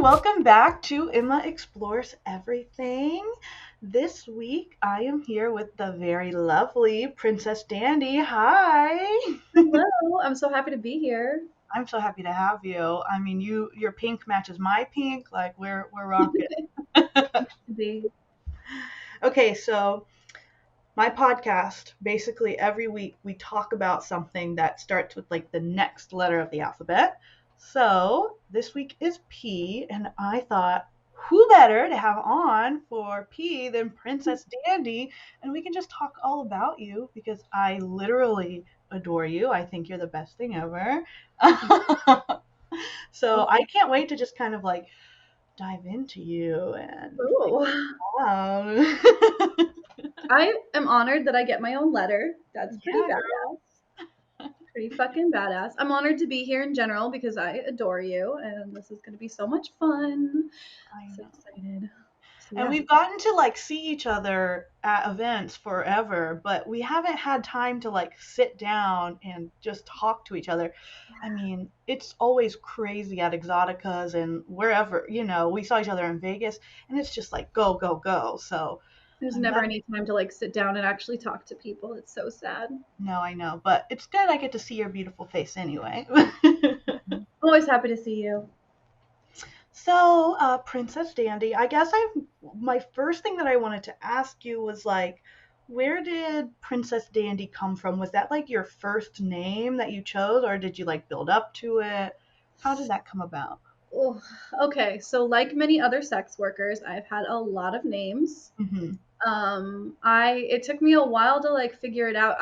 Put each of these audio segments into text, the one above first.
welcome back to Emma Explores Everything. This week I am here with the very lovely Princess Dandy. Hi. Hello, I'm so happy to be here. I'm so happy to have you. I mean, your pink matches my pink, like we're rocking. To be. Okay, so my podcast, basically every week we talk about something that starts with like the next letter of the alphabet. So this week is P, and I thought, who better to have on for P than Princess Dandy? And we can just talk all about you because I literally adore you. I think you're the best thing ever. So I can't wait to just kind of like dive into you and Oh, wow. I am honored that I get my own letter. That's pretty Yeah, badass. Pretty fucking badass. I'm honored to be here in general because I adore you, and this is going to be so much fun. I So know. excited. So And yeah. we've gotten to like see each other at events forever, but we haven't had time to like sit down and just talk to each other. I mean, it's always crazy at Exoticas and wherever, we saw each other in Vegas and it's just like go, go, go. So There's I'm never not, any time to like sit down and actually talk to people. It's so sad. no, I know, but it's good I get to see your beautiful face anyway. Always happy to see you. So, Princess Dandy, I guess my first thing that I wanted to ask you was like, where did Princess Dandy come from? Was that like your first name that you chose, or did you like build up to it? How did that come about? Oh, okay, so like many other sex workers, I've had a lot of names. Hmm. I it took me a while to like figure it out.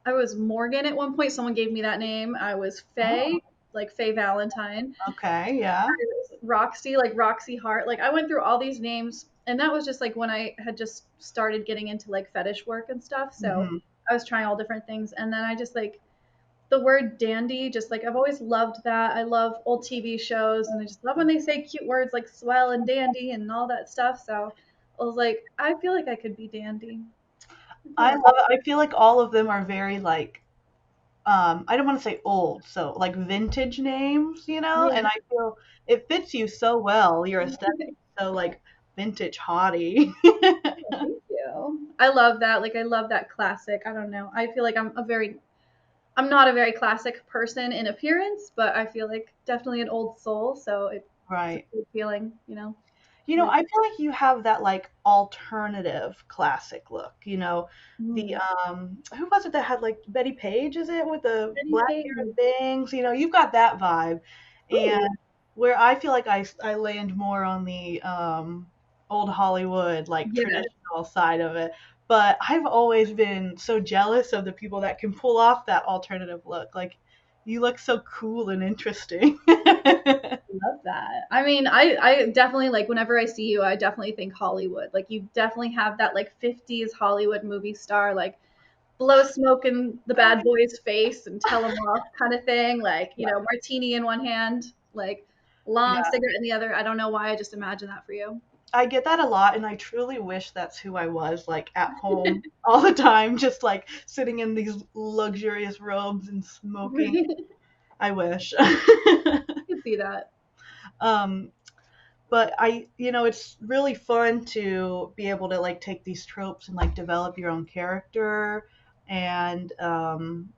I was Morgan at one point. Someone gave me that name. I was Oh, Faye, like Faye Valentine. okay, yeah. I was Roxy, like Roxy Hart. Like I went through all these names, and that was just like when I had just started getting into like fetish work and stuff. So Hmm. I was trying all different things, and then I just like the word dandy. Just like I've always loved that. I love old TV shows, and I just love when they say cute words like swell and dandy and all that stuff. So I was like, I feel like I could be dandy. I feel I like love it. I feel like all of them are very like I don't want to say old, so like vintage names, yeah. and I feel it fits you so well. Your aesthetic, so like vintage hottie. Thank you. I love that. Like I love that classic. I don't know. I feel like I'm not a very classic person in appearance, but I feel like definitely an old soul, so it's a Right. good feeling. I Like feel like you have that like alternative classic look. The mm, who was it that had like Betty Page, is it, with the Betty black hair and Page. bangs? You've got that vibe. And Ooh, where I feel like I land more on the old Hollywood like yes. traditional side of it. But I've always been so jealous of the people that can pull off that alternative look. Like you look so cool and interesting. Love that. I mean, I definitely like whenever I see you, I definitely think Hollywood. Like you definitely have that like 50s Hollywood movie star, like blow smoke in the bad boy's face and tell him off kind of thing. Like, martini in one hand, like long Yeah. cigarette in the other. I don't know why I just imagine that for you. I get that a lot, and I truly wish that's who I was, like at home all the time, just like sitting in these luxurious robes and smoking. I I wish. can see that. um, but it's really fun to be able to like take these tropes and like develop your own character and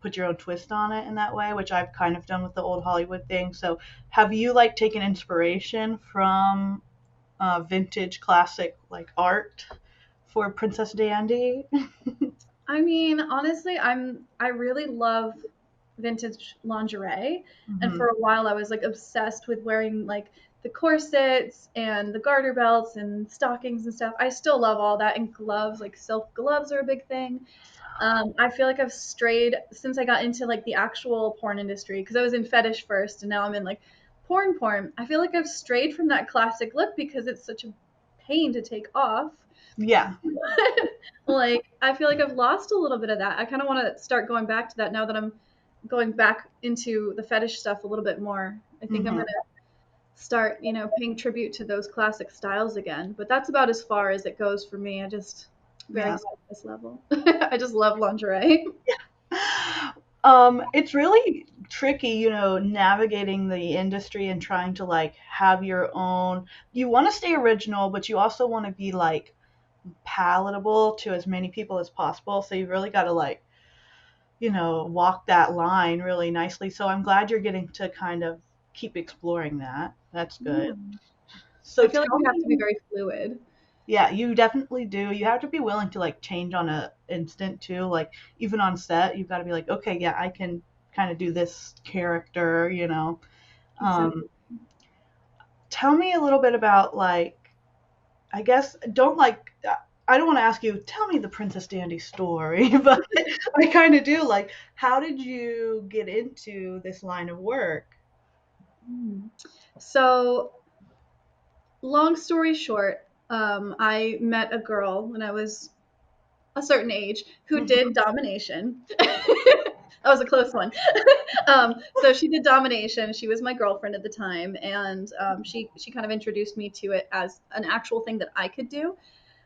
put your own twist on it in that way, which I've kind of done with the old Hollywood thing. So, have you like taken inspiration from vintage classic like art for Princess Dandy? I mean, honestly, I really love vintage lingerie, and Hmm. for a while I was like obsessed with wearing like the corsets and the garter belts and stockings and stuff. I still love all that, and gloves, like silk gloves are a big thing. I feel like I've strayed since I got into like the actual porn industry because I was in fetish first and now I'm in like porn. I feel like I've strayed from that classic look because it's such a pain to take off. Yeah. Like I feel like I've lost a little bit of that. I kind of want to start going back to that now that I'm going back into the fetish stuff a little bit more. I think I'm Hmm. gonna start, paying tribute to those classic styles again. But that's about as far as it goes for me. I just very Yeah. surface level. I just love lingerie. It's really tricky, navigating the industry and trying to like have your own. You want to stay original, but you also want to be like palatable to as many people as possible. So you really got to like, walk that line really nicely. So I'm glad you're getting to kind of keep exploring that. That's good. Yeah. So I feel like tell you have to be me, very fluid. yeah, you definitely do. You have to be willing to like change on a instant too. Like even on set, you've got to be like, okay, yeah, I can kind of do this character. Um, Exactly. Tell me a little bit about like, I guess don't like. I don't want to ask you, tell me the Princess Dandy story, but I kind of do. Like, how did you get into this line of work? Mm. So, long story short, I met a girl when I was a certain age who did domination. That was a close one. So she did domination. She was my girlfriend at the time, and she kind of introduced me to it as an actual thing that I could do.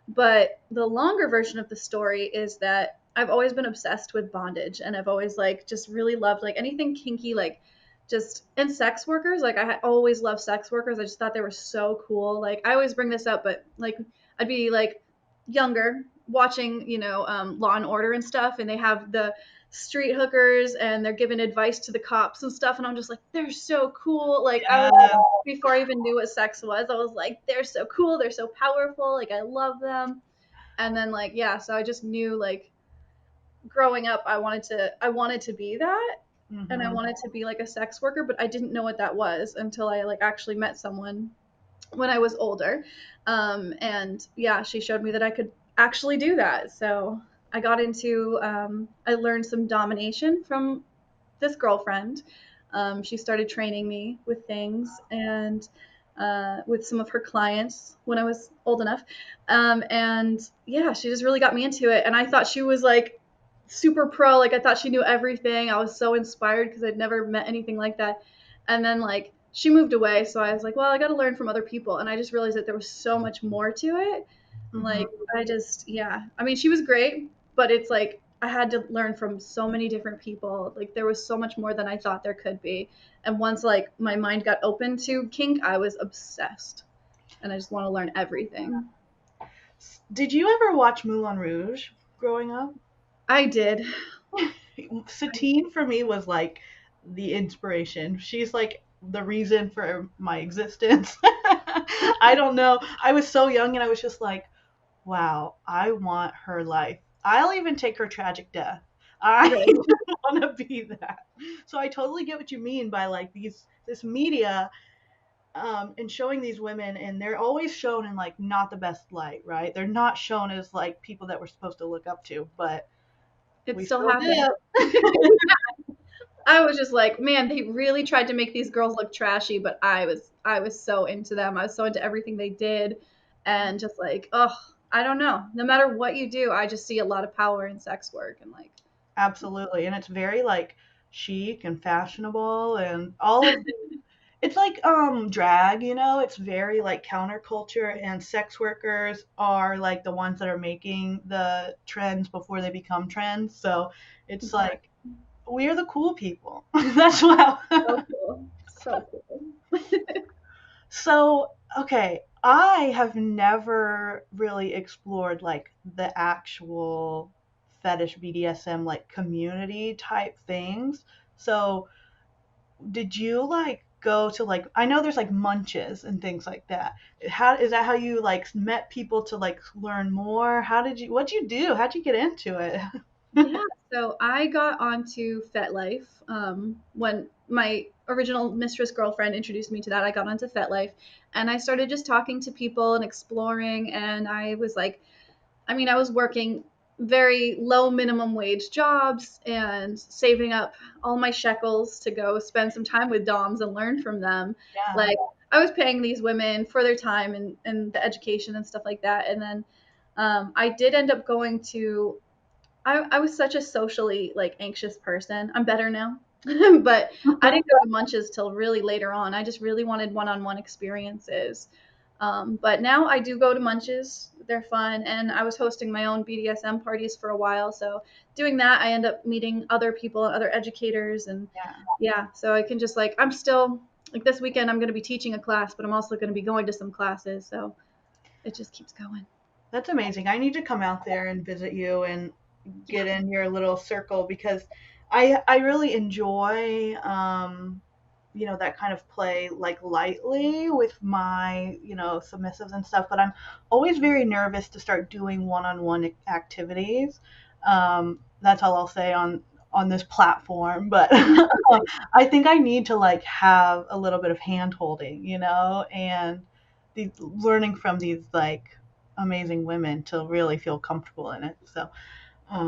But the longer version of the story is that I've always been obsessed with bondage, and I've always like just really loved like anything kinky, like just and sex workers. Like always loved sex workers. I just thought they were so cool. Like I always bring this up, but like I'd be like younger watching, Law and Order and stuff, and they have the street hookers and they're giving advice to the cops and stuff, and I'm just like, they're so cool. Like I was Yeah. before I even knew what sex was, I was like, they're so cool, they're so powerful, like I love them. And then like yeah, so I just knew like growing up I wanted to be that, and I Hmm. wanted to be like a sex worker, but I didn't know what that was until I like actually met someone when I was older. And yeah, she showed me that I could actually do that. So I learned some domination from this girlfriend. She started training me with things and with some of her clients when I was old enough. And yeah, she just really got me into it. And I thought she was like super pro. Like I thought she knew everything. I was so inspired because I'd never met anything like that. And then like she moved away, so I was like, well, I got to learn from other people. And I just realized that there was so much more to it. Like Hmm. I just yeah, I mean she was great, but it's like I had to learn from so many different people. Like there was so much more than I thought there could be. And once like my mind got open to kink, I was obsessed. And I just want to learn everything. Did you ever watch Moulin Rouge growing up? I did. Satine for me was like the inspiration. She's like the reason for my existence. I don't know. I was so young and I was just like, wow, I want her life. I'll even take her tragic death. I Right. want to be that. So I totally get what you mean by like this media and showing these women, and they're always shown in like not the best light, right? They're not shown as like people that we're supposed to look up to, but It we still still happened. do. I was just like, man, they really tried to make these girls look trashy, but I was so into them. I was so into everything they did, and just like, oh, I don't know. No matter what you do, I just see a lot of power in sex work, and like, Absolutely. And it's very like chic and fashionable and all of it's like drag, it's very like counterculture, and sex workers are like the ones that are making the trends before they become trends. So it's like exactly, we're the cool people. That's wow. so cool, so cool. So, okay, I have never really explored like the actual fetish BDSM like community type things. So, did you like go to like I know there's like munches and things like that. How is that how you like met people to like learn more? What'd you do? How'd you get into it? Yeah, so I got onto FetLife when my original mistress girlfriend introduced me to that. I got onto FetLife, and I started just talking to people and exploring. And I was like, I mean, I was working very low minimum wage jobs and saving up all my shekels to go spend some time with DOMs and learn from them. Yeah. Like, I was paying these women for their time and the education and stuff like that. And then I did end up going to I was such a socially like anxious person. I'm better now. But I didn't go to munches till really later on. I just really wanted one-on-one experiences. But now I do go to munches. They're fun, and I was hosting my own BDSM parties for a while. So doing that, I end up meeting other people, other educators, and Yeah. yeah. So I can just like I'm still like this weekend I'm going to be teaching a class, but I'm also going to be going to some classes. So it just keeps going. That's amazing. I need to come out there and visit you and Yeah. get in your little circle because I really enjoy that kind of play like lightly with my, submissives and stuff, but I'm always very nervous to start doing one-on-one activities. That's all I'll say on this platform, but I think I need to like have a little bit of hand holding, and learning from these like amazing women to really feel comfortable in it. So,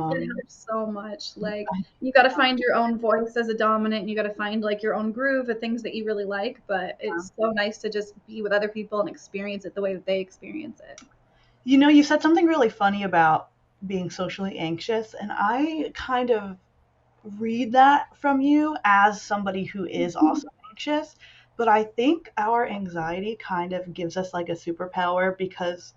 It um, helps so much. Like you got to find your own voice as a dominant, and you got to find like your own groove of things that you really like. But it's so nice to just be with other people and experience it the way that they experience it. you said something really funny about being socially anxious, and I kind of read that from you as somebody who is also anxious. But I think our anxiety kind of gives us like a superpower because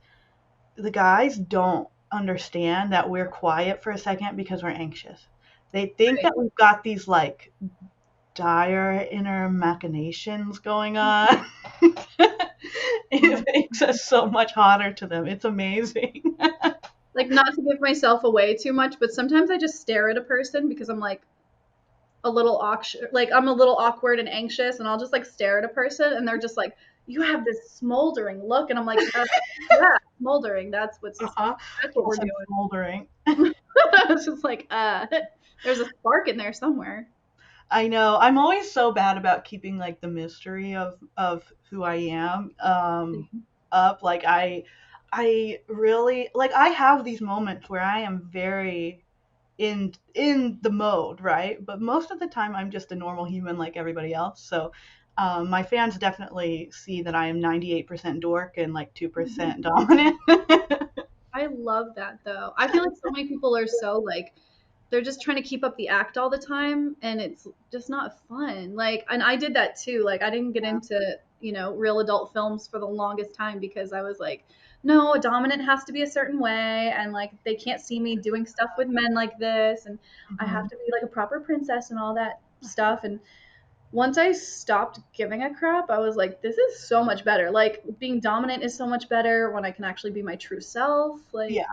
the guys don't understand that we're quiet for a second because we're anxious. They think Right. that we've got these like dire inner machinations going on. It makes us so much hotter to them. It's amazing. Like not to give myself away too much, but sometimes I just stare at a person because I'm like like I'm a little awkward and anxious, and I'll just like stare at a person, and they're just like, "You have this smoldering look," and I'm like, yeah, smoldering. Uh-huh. That's what we're Yes, I'm doing." smoldering. It's just like, there's a spark in there somewhere. I know. I'm always so bad about keeping like the mystery of who I am up. Like I really like I have these moments where I am very in the mode, right? But most of the time I'm just a normal human like everybody else. So my fans definitely see that I am 98% dork and like 2% dominant. I love that though. I feel like so many people are so like they're just trying to keep up the act all the time, and it's just not fun. Like, and I did that too. Like I didn't get into, real adult films for the longest time because I was like, no, a dominant has to be a certain way, and like they can't see me doing stuff with men like this, and I have Mhm. to be like a proper princess and all that stuff. And once I stopped giving a crap, I was like, this is so much better. Like being dominant is so much better when I can actually be my true self. Like Yeah.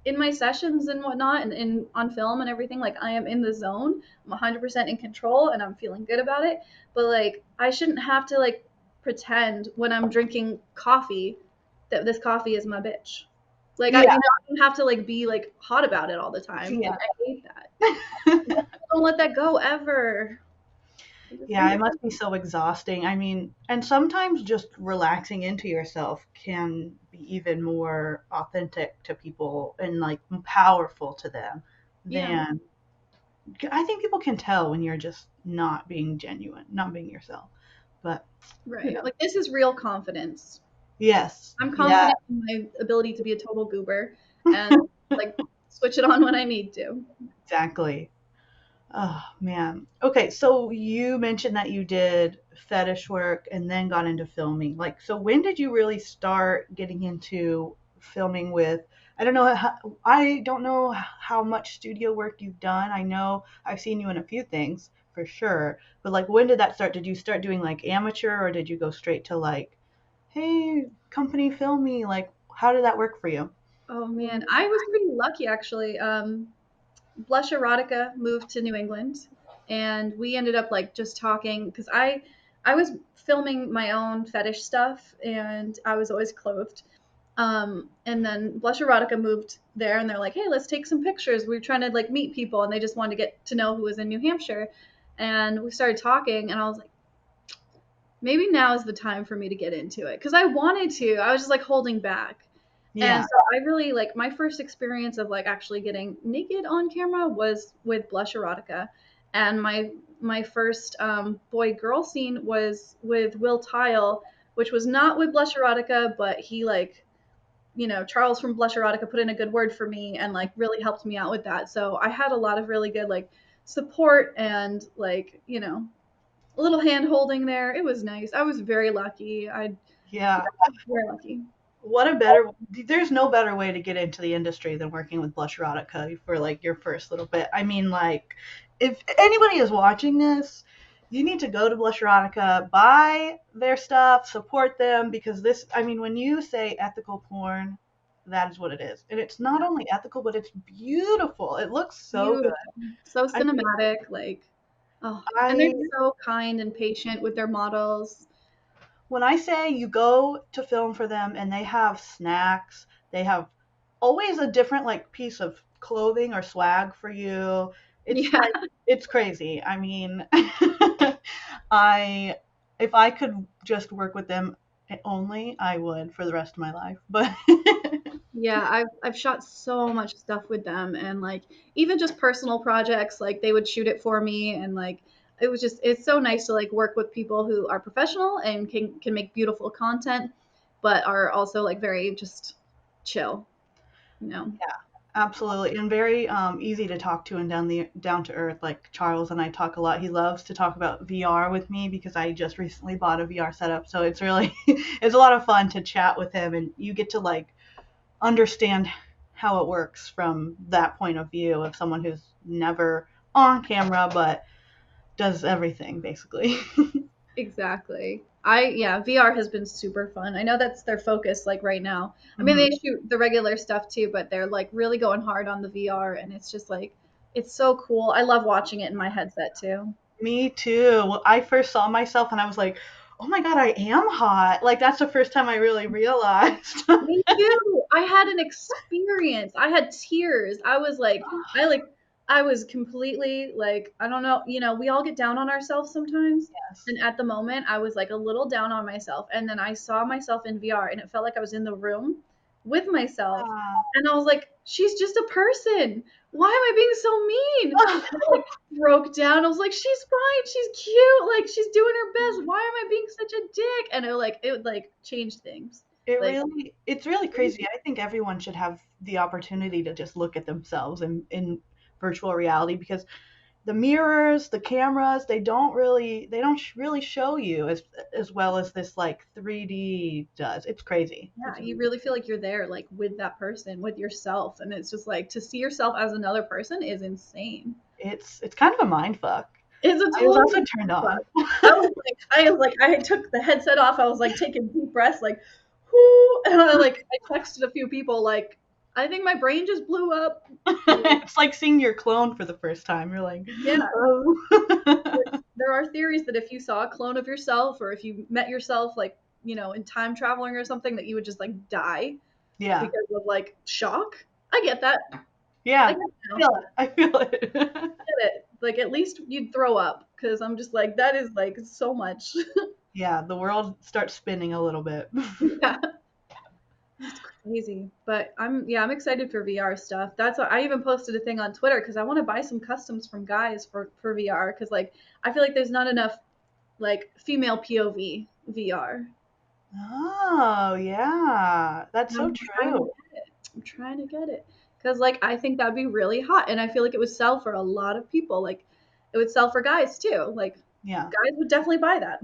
in my sessions and whatnot, and on film and everything, like I am in the zone. I'm 100% in control, and I'm feeling good about it. But like, I shouldn't have to like pretend when I'm drinking coffee that this coffee is my bitch. Like Yeah. I don't have to like be like hot about it all the time. Like Yeah. I hate that. Don't let that go ever. Just Yeah, leave it it. must be so exhausting. I mean, and sometimes just relaxing into yourself can be even more authentic to people and like powerful to them Yeah. than I think people can tell when you're just not being genuine, not being yourself. But, you Right. know, Like this is real confidence. yes. I'm Yeah, confident in my ability to be a total goober and like switch it on when I need to. exactly. Oh, man. Okay, so you mentioned that you did fetish work and then got into filming. Like, so when did you really start getting into filming with, I don't know how much studio work you've done. I know I've seen you in a few things for sure, but like when did that start? Did you start doing like amateur or did you go straight to like, hey, company film me? Like, how did that work for you? Oh man, I was pretty lucky actually. Blush Erotica moved to New England, and we ended up like just talking because I was filming my own fetish stuff, and I was always clothed. And then Blush Erotica moved there, and they're like, "Hey, let's take some pictures." We were trying to like meet people, and they just wanted to get to know who was in New Hampshire. And we started talking, and I was like, maybe now is the time for me to get into it because I wanted to. I was just like holding back. And Yeah. so I really like my first experience of like actually getting naked on camera was with Blush Erotica, and my first boy girl scene was with Will Tile, which was not with Blush Erotica, but he like Charles from Blush Erotica put in a good word for me and like really helped me out with that. So I had a lot of really good like support and like a little hand holding there. It was nice. I was very lucky. I Yeah. We're lucky. What a better there's no better way to get into the industry than working with Blush Erotica for like your first little bit. I mean, like, if anybody is watching this, you need to go to Blush Erotica, buy their stuff, support them, because this, I mean, when you say ethical porn, that is what it is. And it's not only ethical, but it's beautiful. It looks so good. Beautiful. So I mean, cinematic, like, oh, and they're I so kind and patient with their models. when I say you go to film for them and they have snacks, they have always a different like piece of clothing or swag for you. It's Yeah. like it's crazy. I mean, I if I could just work with them only, I would for the rest of my life. But Yeah, I've shot so much stuff with them and like even just personal projects, like they would shoot it for me and like it was just it's so nice to like work with people who are professional and can make beautiful content but are also like very just chill, you know. yeah, absolutely, and very easy to talk to and down to earth. Like Charles and I talk a lot. He loves to talk about VR with me because I just recently bought a VR setup, so it's really it's a lot of fun to chat with him, and you get to like understand how it works from that point of view of someone who's never on camera but does everything basically. Exactly. I yeah, VR has been super fun. I know that's their focus like right now. I mean, Mhm. they shoot the regular stuff too, but they're like really going hard on the VR and it's just like it's so cool. I love watching it in my headset too. Me too. Well, I first saw myself and I was like, oh my God, I am hot. Like, that's the first time I really realized. Me too. I had an experience. I had tears. I was completely like I don't know, you know, we all get down on ourselves sometimes. Yes. And at the moment I was like a little down on myself and then I saw myself in VR and it felt like I was in the room with myself. And I was like, she's just a person. Why am I being so mean? And I like broke down. I was like, she's fine. She's cute. Like she's doing her best. Why am I being such a dick? And it changed things. Like It's really crazy. I think everyone should have the opportunity to just look at themselves in virtual reality because the mirrors, the cameras, they don't really show you as well as this like 3D does. It's crazy. yeah, you really feel like you're there, like with that person, with yourself, and it's just like to see yourself as another person is insane. It's kind of a mind fuck. It's a I was total also turned fuck. on. I took the headset off. I was like taking deep breaths, like, whoo, and I texted a few people, like, I think my brain just blew up. Like, It's like seeing your clone for the first time. You're like, yeah, oh. there are theories that if you saw a clone of yourself, or if you met yourself, like, you know, in time traveling or something, that you would just like die Yeah, because of like shock. I get that. I yeah. get it I now. feel it. I feel it. Get it. Like at least you'd throw up because I'm just like that is like so much. Yeah, the world starts spinning a little bit. Yeah, it's crazy. But I'm excited for VR stuff. That's why I even posted a thing on Twitter because I want to buy some customs from guys for VR because like I feel like there's not enough like female POV VR. Oh, yeah. That's And so I'm trying to true. get it. I'm trying to get it because like I think that'd be really hot and I feel like it would sell for a lot of people. Like it would sell for guys too. Like Yeah. guys would definitely buy that.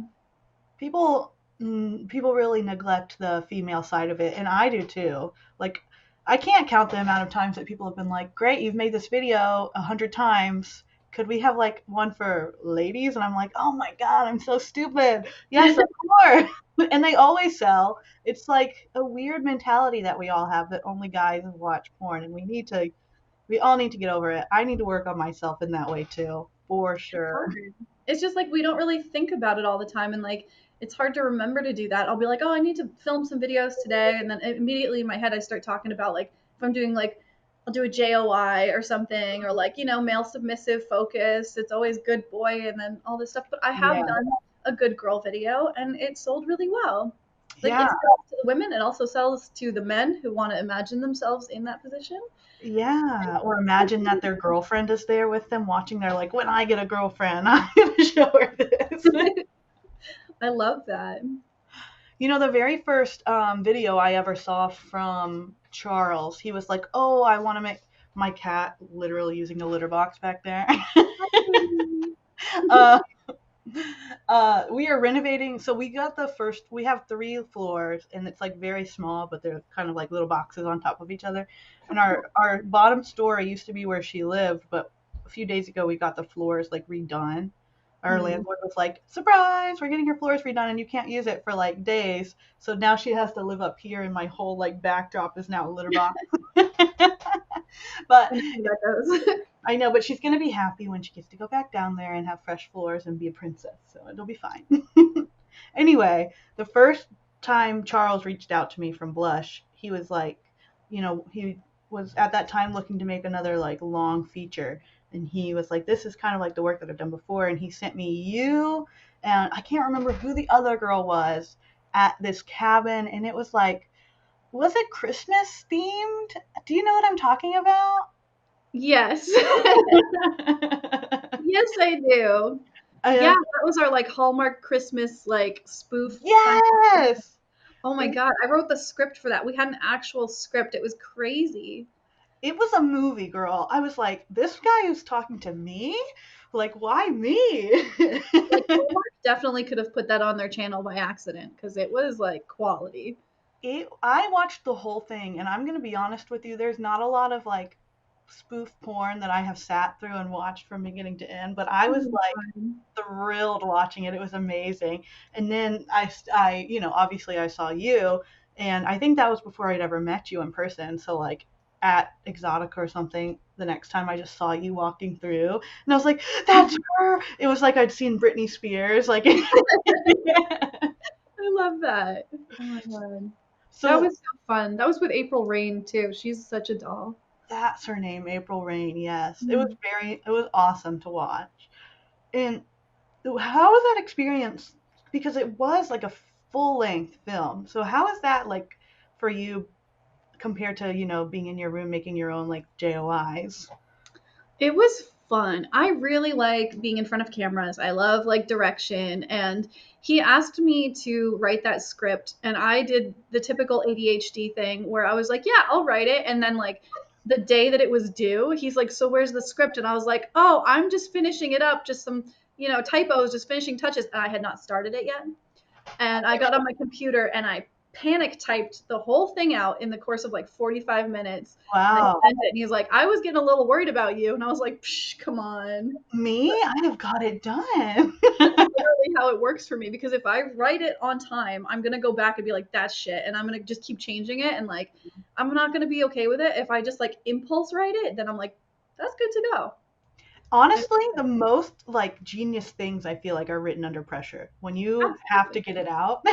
People really neglect the female side of it, and I do too. Like, I can't count the amount of times that people have been like, "Great, you've made this video 100 times. Could we have like one for ladies?" And I'm like, "Oh my God, I'm so stupid." Yes, of course. And they always sell. It's like a weird mentality that we all have that only guys watch porn, and we all need to get over it. I need to work on myself in that way too, for sure. Hard. It's just like we don't really think about it all the time and like it's hard to remember to do that. I'll be like, "Oh, I need to film some videos today." And then immediately in my head I start talking about like if I'm doing like I'll do a JOI or something or like, you know, male submissive focus. It's always good boy and then all this stuff, but I have Yeah. done a good girl video and it sold really well. Like Yeah. it sells to the women, it also sells to the men who want to imagine themselves in that position. Yeah, or imagine that their girlfriend is there with them watching. They're like, when I get a girlfriend, I'm gonna show her this. I love that. You know, the very first video I ever saw from Charles, he was like, "Oh, I want to make my cat literally using the litter box back there." uh, We are renovating. So we have 3 floors, and it's like very small, but they're kind of like little boxes on top of each other. And our bottom story used to be where she lived, but a few days ago we got the floors like redone. Our Hmm. landlord was like, "Surprise! We're getting your floors redone, and you can't use it for like days." So now she has to live up here, and my whole like backdrop is now a litter box. But And how that goes. I know, but she's gonna be happy when she gets to go back down there and have fresh floors and be a princess, so it'll be fine. Anyway, the first time Charles reached out to me from Blush, he was like, he was at that time looking to make another like long feature, and he was like, "This is kind of like the work that I've done before," and he sent me you, and I can't remember who the other girl was at this cabin, and it was like, was it Christmas themed? Do you know what I'm talking about? Yes. Yes, I do. Yeah, Uh, that was our like Hallmark Christmas like spoof kind of. yes. Oh my It, god, I wrote the script for that. We had an actual script. It was crazy. it was a movie, girl. I was like, this guy is talking to me? Like, why me? Like Hallmark definitely could have put that on their channel by accident because it was like quality. I watched the whole thing, and I'm gonna be honest with you. There's not a lot of like spoof porn that I have sat through and watched from beginning to end, but I was Oh, like fun. thrilled watching it. It was amazing. And then obviously I saw you, and I think that was before I'd ever met you in person. So like at Exotica or something, the next time I just saw you walking through, and I was like, "That's her." It was like I'd seen Britney Spears, like. I love that. Oh my god. That So was so fun. That was with April Rain too. She's such a doll. that's her name, April Rain. Yes, Mm. it was awesome to watch. And how was that experience? Because it was like a full length film. So how is that like for you compared to, being in your room making your own like JOIs? It was fun. I really like being in front of cameras. I love like direction. And he asked me to write that script. And I did the typical ADHD thing where I was like, yeah, I'll write it. And then, like, the day that it was due, he's like, so where's the script? And I was like, oh, I'm just finishing it up. Just some, typos, just finishing touches. And I had not started it yet. And I got on my computer and I panic typed the whole thing out in the course of like 45 minutes. And I Wow. sent it, and he's like, I was getting a little worried about you. And I was like, Psh, come on. Me? But I have got it done. that's literally how it works for me because if I write it on time, I'm going to go back and be like, that's shit. And I'm going to just keep changing it. And like, I'm not going to be okay with it. If I just like impulse write it, then I'm like, that's good to go. And Honestly, the most like genius things I feel like are written under pressure when you have to absolutely. get it out.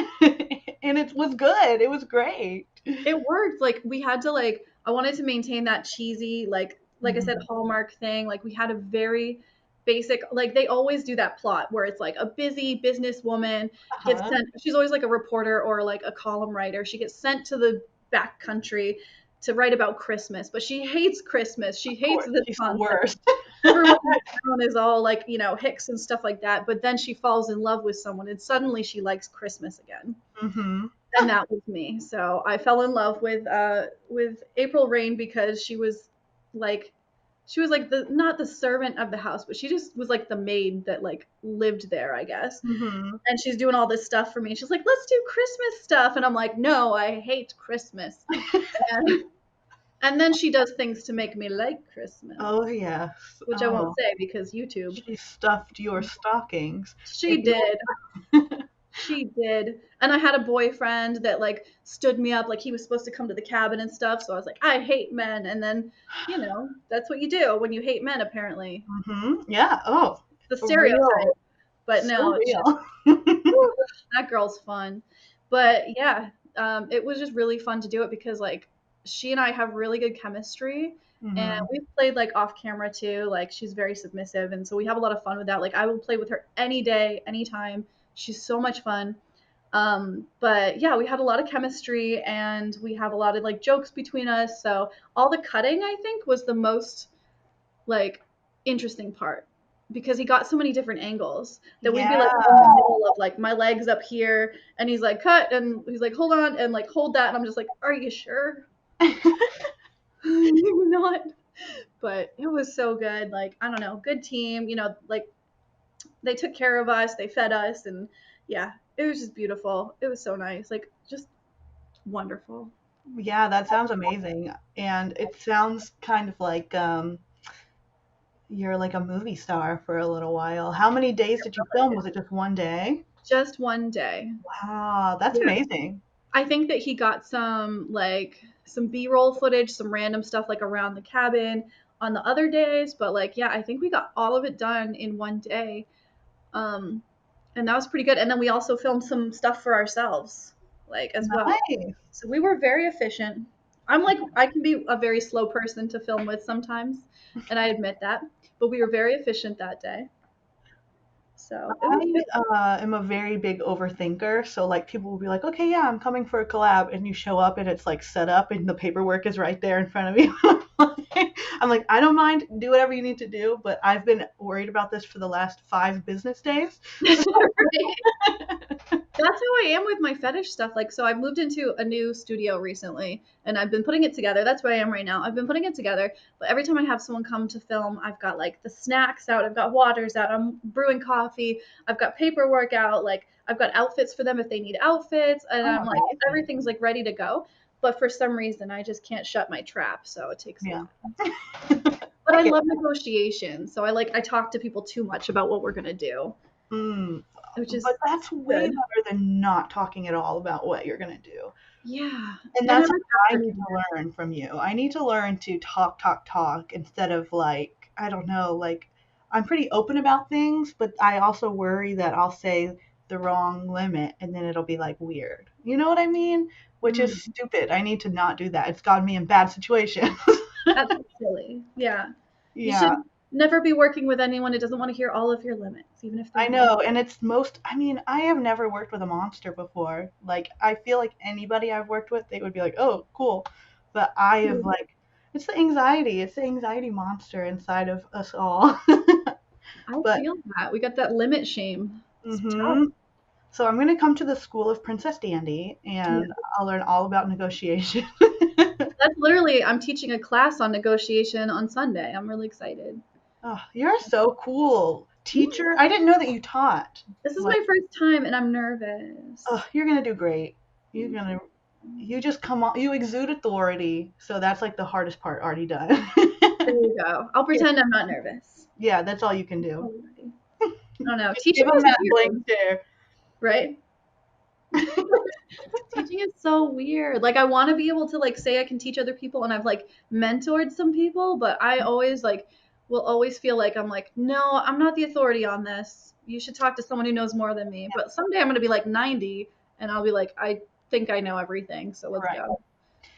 And it was good. It was great. It worked. Like we had to like I wanted to maintain that cheesy like I said Mhm. Hallmark thing. Like we had a very basic like they always do that plot where it's like a busy businesswoman gets Uh-huh. sent she's always like a reporter or like a column writer. She gets sent to the back country to write about Christmas, but she hates Christmas. She Of hates course, this she's the concept. worst. Everyone in the town is all like, Hicks and stuff like that, but then she falls in love with someone and suddenly she likes Christmas again, Mhm. and that was me. So I fell in love with April Rain because she was like the not the servant of the house, but she just was like the maid that like lived there, I guess. Mhm. And she's doing all this stuff for me. She's like, "Let's do Christmas stuff," and I'm like, "No, I hate Christmas." And and then she does things to make me like Christmas, Oh, yes. which I won't Oh, say because YouTube. she stuffed your stockings. If She you did. She did. And I had a boyfriend that like stood me up like he was supposed to come to the cabin and stuff. So I was like, I hate men. And then, that's what you do when you hate men apparently. Mhm. Yeah. Oh, The real. stereotype. But So no, it's just real. whew, that girl's fun. But yeah, it was just really fun to do it because like she and I have really good chemistry. And Mhm. we've played like off camera too. Like she's very submissive, and so we have a lot of fun with that. Like I will play with her any day, anytime. She's so much fun. But yeah, we had a lot of chemistry and we have a lot of like jokes between us. So all the cutting I think was the most like interesting part because he got so many different angles that we'd be Yeah. like in the middle of like my legs up here and he's like cut and he's like hold on and like hold that and I'm just like are you sure? You're not. But it was so good. Like I don't know, good team. Like they took care of us, they fed us, and yeah, it was just beautiful. It was so nice, like just wonderful. Yeah, that sounds amazing. And it sounds kind of like you're like a movie star for a little while. How many days did you film? Was it just one day? Just one day. Wow, that's Yeah. amazing. I think that he got some B-roll footage, some random stuff like around the cabin on the other days, but like yeah, I think we got all of it done in one day. Um and that was pretty good. And then we also filmed some stuff for ourselves like as well. Nice. So we were very efficient. I'm like I can be a very slow person to film with sometimes, and I admit that, but we were very efficient that day. So it was I good. am a very big overthinker, so like people will be like, "Okay, yeah, I'm coming for a collab," and you show up and it's like set up and the paperwork is right there in front of you. I'm like, I don't mind, do whatever you need to do, but I've been worried about this for the last 5 business days. Right? That's how I am with my fetish stuff. Like, so I moved into a new studio recently and I've been putting it together. That's where I am right now. I've been putting it together, but every time I have someone come to film, I've got like the snacks out, I've got waters out, I'm brewing coffee, I've got paperwork out, like, I've got outfits for them if they need outfits, and Oh, I'm like, amazing. everything's like ready to go. But for some reason, I just can't shut my trap, so it takes a Yeah. while. But I I get love negotiation, so I talk to people too much about what we're gonna do, mm, which is but that's way good. better than not talking at all about what you're gonna do. Yeah, And and I that's like something I need aftercare. to learn from you. I need to learn to talk, talk, talk instead of like, I don't know, like I'm pretty open about things, but I also worry that I'll say the wrong limit and then it'll be like weird. You know what I mean? Which is Mm. stupid. I need to not do that. It's gotten me in bad situations. That's silly. Yeah. You Yeah, should never be working with anyone who doesn't want to hear all of your limits, even if they're I weird. know. And it's most, I mean, I have never worked with a monster before. Like, I feel like anybody I've worked with, they would be like, oh, cool. But I have Mhm. like, it's the anxiety. It's the anxiety monster inside of us all. I But, feel that. We got that limit shame. It's tough. hmm so I'm going to come to the School of Princess Dandy Yeah. and I'll learn all about negotiation. That's literally, I'm teaching a class on negotiation on Sunday. I'm really excited. Oh, you're so cool. Yeah. Teacher, I didn't know that you taught. This is Like, my first time and I'm oh, nervous. you're going to do great. You're Thank going you. to, you just come on, you exude authority. So that's like the hardest part already done. There you go. I'll pretend I'm not nervous. Yeah, that's all you can do. Alrighty. I don't know. Just Teaching give them is that blank weird, stare. right? Teaching is so weird. Like I want to be able to like say I can teach other people and I've like mentored some people, but I always like will always feel like I'm like, "No, I'm not the authority on this. You should talk to someone who knows more than me." But someday I'm going to be like 90 and I'll be like, "I think I know everything, so let's Right. go."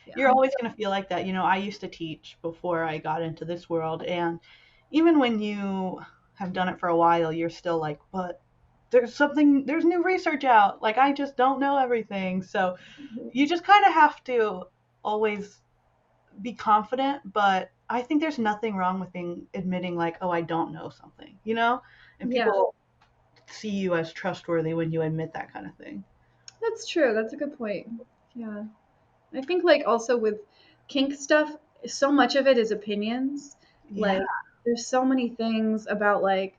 Yeah. You're always going to feel like that. You know, I used to teach before I got into this world. And even when you have done it for a while, you're still like, but there's new research out. Like, I just don't know everything. So you just kind of have to always be confident. But I think there's nothing wrong with being admitting, like, oh, I don't know something, you know? And Yeah, people see you as trustworthy when you admit that kind of thing. that's true. That's a good point. Yeah. I think like also with kink stuff, so much of it is opinions. Yeah. Like there's so many things about like,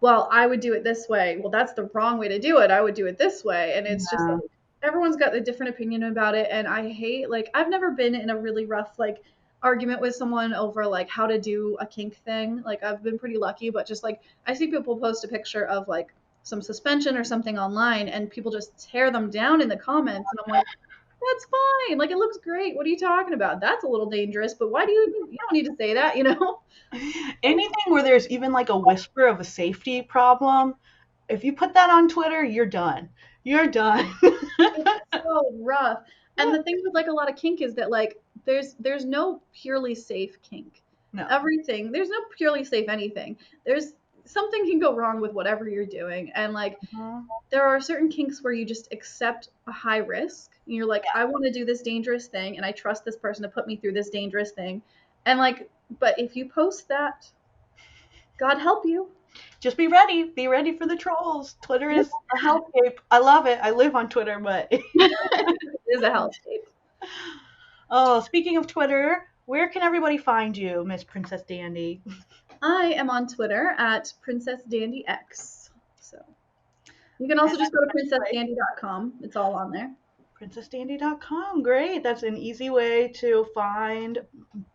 well, I would do it this way. Well, that's the wrong way to do it. I would do it this way. And it's just Yeah. like everyone's got a different opinion about it. And I hate like I've never been in a really rough like argument with someone over like how to do a kink thing. Like I've been pretty lucky, but just like I see people post a picture of like some suspension or something online and people just tear them down in the comments and I'm like that's fine. Like it looks great. What are you talking about? That's a little dangerous, but why do you don't need to say that, you know? Anything where there's even like a whisper of a safety problem, if you put that on Twitter, you're done. You're done. It's so rough. And the thing with like a lot of kink is that like there's no purely safe kink. No. Everything, there's no purely safe anything. There's something can go wrong with whatever you're doing. And like Mhm. there are certain kinks where you just accept a high risk. And you're like, I want to do this dangerous thing and I trust this person to put me through this dangerous thing. And like, but if you post that, God help you. Just be ready. Be ready for the trolls. Twitter It's is a hellscape. I love it. I live on Twitter, but it is a hellscape. oh, speaking of Twitter, where can everybody find you, Miss Princess Dandy? I am on Twitter at Princess Dandy X. You can also And just go to like princessdandy.com. It's all on there. princessdandy.com. Great. That's an easy way to find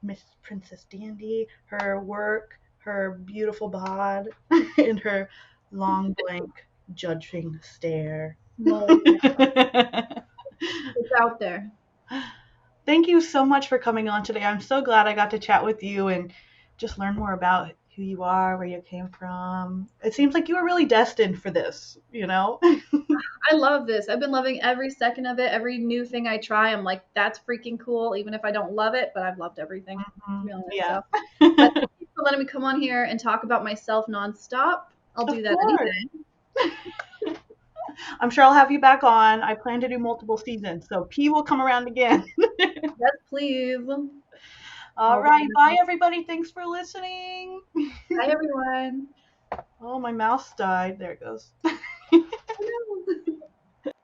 Miss Princess Dandy, her work, her beautiful bod, and her long blank judging stare. Mold. It's out there. Thank you so much for coming on today. I'm so glad I got to chat with you and just learn more about who you are, where you came from. It seems like you were really destined for this, you know? I love this. I've been loving every second of it. Every new thing I try, I'm like, that's freaking cool, even if I don't love it, but I've loved everything, to be honest. Yeah. So, but thank you for letting me come on here and talk about myself nonstop. I'll Of do that any course. day. I'm sure I'll have you back on. I plan to do multiple seasons, so P will come around again. Yes, please. All All right. Bye, right. everybody. Thanks for listening. Bye, everyone. Oh, my mouse died. There it goes. Oh, no.